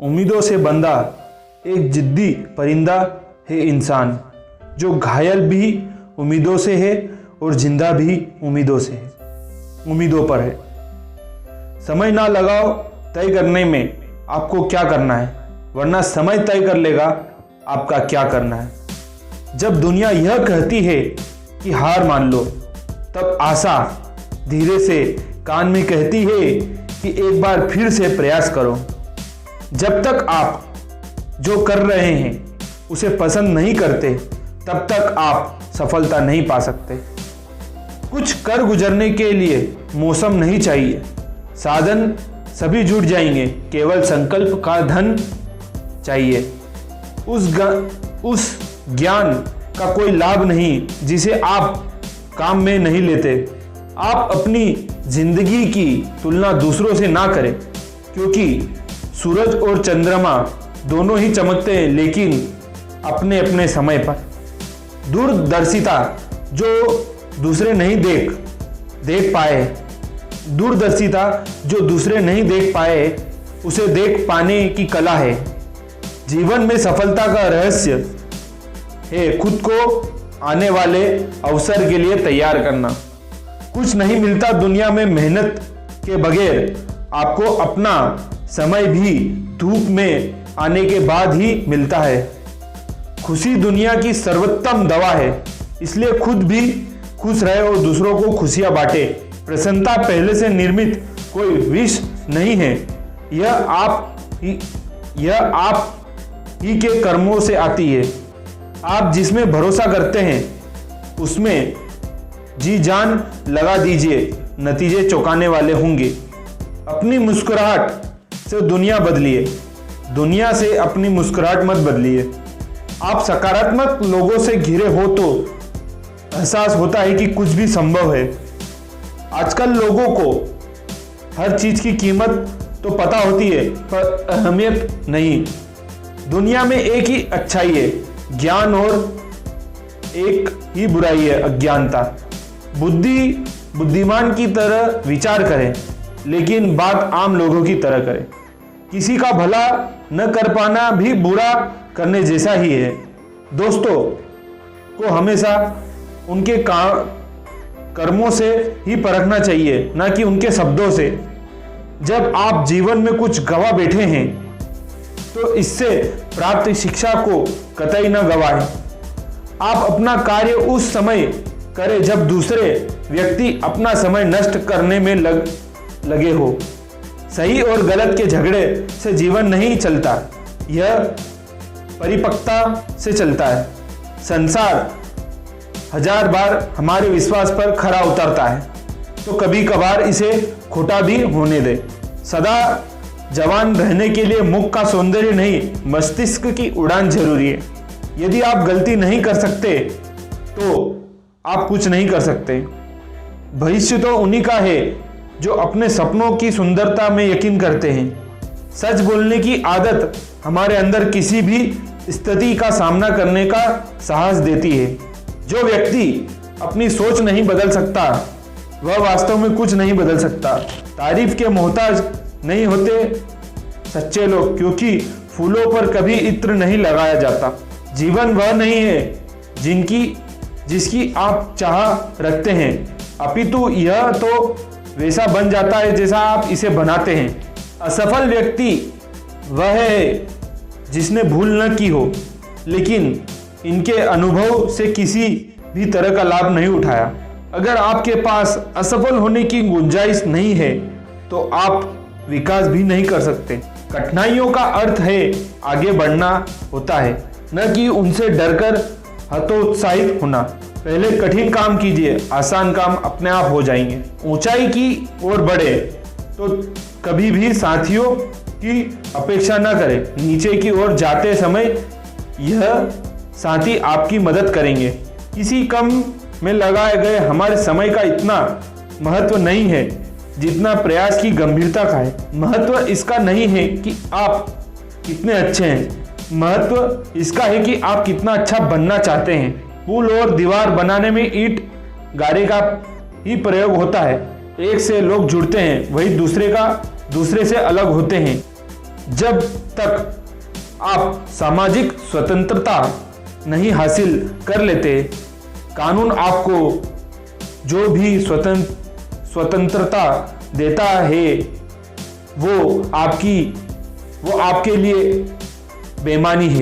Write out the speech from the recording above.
उम्मीदों से बंधा एक जिद्दी परिंदा है इंसान, जो घायल भी उम्मीदों से है और जिंदा भी उम्मीदों से है, उम्मीदों पर है। समय ना लगाओ तय करने में आपको क्या करना है, वरना समय तय कर लेगा आपका क्या करना है। जब दुनिया यह कहती है कि हार मान लो, तब आशा धीरे से कान में कहती है कि एक बार फिर से प्रयास करो। जब तक आप जो कर रहे हैं उसे पसंद नहीं करते, तब तक आप सफलता नहीं पा सकते। कुछ कर गुजरने के लिए मौसम नहीं चाहिए, साधन सभी जुट जाएंगे, केवल संकल्प का धन चाहिए। उस ज्ञान का कोई लाभ नहीं जिसे आप काम में नहीं लेते। आप अपनी जिंदगी की तुलना दूसरों से ना करें, क्योंकि सूरज और चंद्रमा दोनों ही चमकते हैं, लेकिन अपने अपने समय पर। दूरदर्शिता जो दूसरे नहीं देख पाए, दूरदर्शिता जो दूसरे नहीं देख पाए, उसे देख पाने की कला है। जीवन में सफलता का रहस्य है खुद को आने वाले अवसर के लिए तैयार करना। कुछ नहीं मिलता दुनिया में मेहनत के बगैर। आपको अपना समय भी धूप में आने के बाद ही मिलता है। खुशी दुनिया की सर्वोत्तम दवा है, इसलिए खुद भी खुश रहे और दूसरों को खुशियां बांटे। प्रसन्नता पहले से निर्मित कोई विष नहीं है, यह आप ही के कर्मों से आती है। आप जिसमें भरोसा करते हैं उसमें जी जान लगा दीजिए, नतीजे चौंकाने वाले होंगे। अपनी मुस्कुराहट से दुनिया बदलिए, दुनिया से अपनी मुस्कुराहट मत बदलिए। आप सकारात्मक लोगों से घिरे हो तो एहसास होता है कि कुछ भी संभव है। आजकल लोगों को हर चीज की कीमत तो पता होती है, पर अहमियत नहीं। दुनिया में एक ही अच्छाई है, ज्ञान, और एक ही बुराई है, अज्ञानता। बुद्धिमान की तरह विचार करें, लेकिन बात आम लोगों की तरह करें। किसी का भला न कर पाना भी बुरा करने जैसा ही है। दोस्तों को हमेशा उनके कर्मों से ही परखना चाहिए, न कि उनके शब्दों से। जब आप जीवन में कुछ गवा बैठे हैं तो इससे प्राप्त शिक्षा को कतई न गवाएं। आप अपना कार्य उस समय करें जब दूसरे व्यक्ति अपना समय नष्ट करने में लगे हो। सही और गलत के झगड़े से जीवन नहीं चलता, यह परिपक्वता से चलता है। संसार हजार बार हमारे विश्वास पर खरा उतरता है, तो कभी कभार इसे खोटा भी होने दे। सदा जवान रहने के लिए मुख का सौंदर्य नहीं, मस्तिष्क की उड़ान जरूरी है। यदि आप गलती नहीं कर सकते तो आप कुछ नहीं कर सकते। भविष्य तो उन्हीं का है जो अपने सपनों की सुंदरता में यकीन करते हैं। सच बोलने की आदत हमारे अंदर किसी भी स्थिति का सामना करने का साहस देती है। जो व्यक्ति अपनी सोच नहीं बदल सकता, वह वास्तव में कुछ नहीं बदल सकता। तारीफ के मोहताज नहीं होते सच्चे लोग, क्योंकि फूलों पर कभी इत्र नहीं लगाया जाता। जीवन वह नहीं है जिसकी आप चाह रखते हैं, अपितु यह तो वैसा बन जाता है जैसा आप इसे बनाते हैं। असफल व्यक्ति वह है जिसने भूल न की हो, लेकिन इनके अनुभव से किसी भी तरह का लाभ नहीं उठाया। अगर आपके पास असफल होने की गुंजाइश नहीं है तो आप विकास भी नहीं कर सकते। कठिनाइयों का अर्थ है आगे बढ़ना होता है, न कि उनसे डरकर हतोत्साहित होना। पहले कठिन काम कीजिए, आसान काम अपने आप हो जाएंगे। ऊंचाई की ओर बढ़े तो कभी भी साथियों की अपेक्षा न करें। नीचे की ओर जाते समय यह साथी आपकी मदद करेंगे। किसी काम में लगाए गए हमारे समय का इतना महत्व नहीं है जितना प्रयास की गंभीरता का है। महत्व इसका नहीं है कि आप कितने अच्छे हैं, महत्व इसका है कि आप कितना अच्छा बनना चाहते हैं। पुल और दीवार बनाने में ईंट गारे का ही प्रयोग होता है। एक से लोग जुड़ते हैं, वही दूसरे से अलग होते हैं। जब तक आप सामाजिक स्वतंत्रता नहीं हासिल कर लेते, कानून आपको जो भी स्वतंत्रता देता है वो आपके लिए बेईमानी है।